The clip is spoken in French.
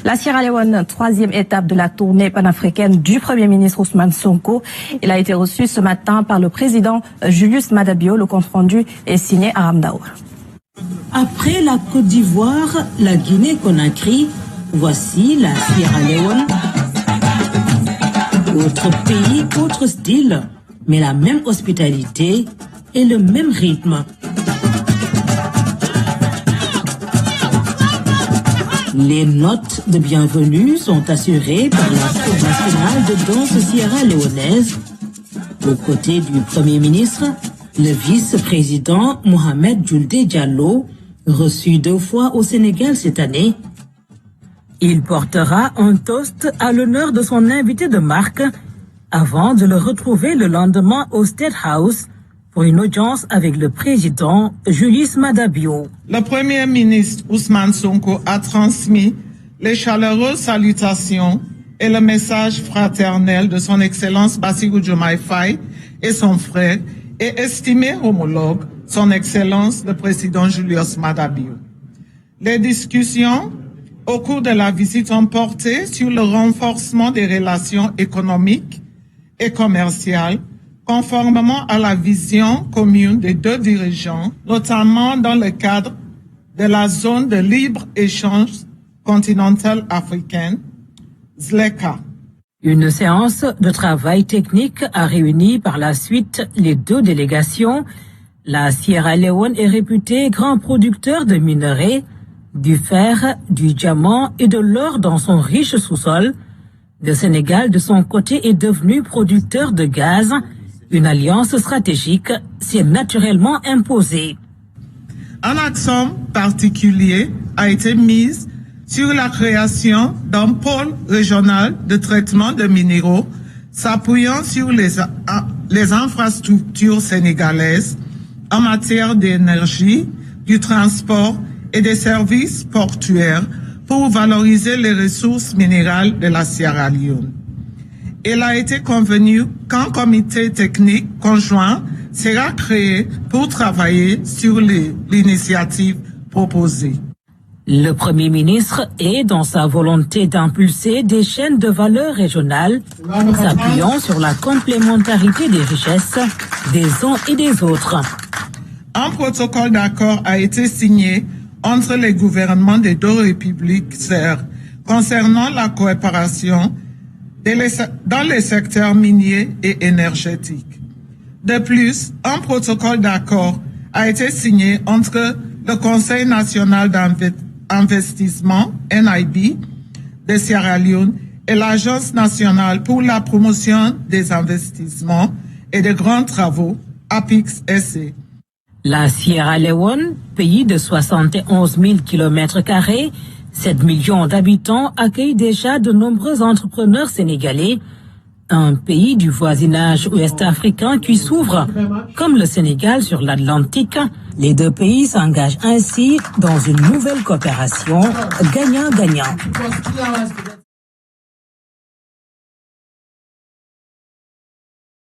La Sierra Leone, troisième étape de la tournée panafricaine du Premier ministre Ousmane Sonko. Il a été reçu ce matin par le président Julius Maada Bio. Le compte-rendu est signé à Ramdao. Après la Côte d'Ivoire, la Guinée-Conakry, voici la Sierra Leone. Autre pays, autre style, mais la même hospitalité et le même rythme. Les notes de bienvenue sont assurées par la Troupe nationale de danse sierra-léonaise. Aux côtés du Premier ministre, le vice-président Mohamed Julde Diallo, reçu 2 fois au Sénégal cette année. Il portera un toast à l'honneur de son invité de marque avant de le retrouver le lendemain au State House pour une audience avec le président Julius Maada Bio. Le Premier ministre Ousmane Sonko a transmis les chaleureuses salutations et le message fraternel de son Excellence Bassirou Diomaye Faye et son frère et estimé homologue, son Excellence le président Julius Maada Bio. Les discussions au cours de la visite ont porté sur le renforcement des relations économiques et commerciales, conformément à la vision commune des 2 dirigeants, notamment dans le cadre de la zone de libre-échange continentale africaine, ZLECA. Une séance de travail technique a réuni par la suite les 2 délégations. La Sierra Leone est réputée grand producteur de minerais, du fer, du diamant et de l'or dans son riche sous-sol. Le Sénégal, de son côté, est devenu producteur de gaz. Une alliance stratégique s'est naturellement imposée. Un accent particulier a été mis sur la création d'un pôle régional de traitement de minéraux, s'appuyant sur les infrastructures sénégalaises en matière d'énergie, du transport et des services portuaires pour valoriser les ressources minérales de la Sierra Leone. Il a été convenu qu'un comité technique conjoint sera créé pour travailler sur l'initiative proposée. Le Premier ministre est dans sa volonté d'impulser des chaînes de valeur régionales, s'appuyant sur la complémentarité des richesses des uns et des autres. Un protocole d'accord a été signé entre les gouvernements des 2 républiques sœurs concernant la coopération dans les secteurs miniers et énergétiques. De plus, un protocole d'accord a été signé entre le Conseil national d'investissement, NIB, de Sierra Leone et l'Agence nationale pour la promotion des investissements et des grands travaux, APIX-SC. La Sierra Leone, pays de 71 000 km², 7 millions d'habitants, accueille déjà de nombreux entrepreneurs sénégalais. Un pays du voisinage ouest-africain qui s'ouvre, comme le Sénégal, sur l'Atlantique. Les 2 pays s'engagent ainsi dans une nouvelle coopération gagnant-gagnant.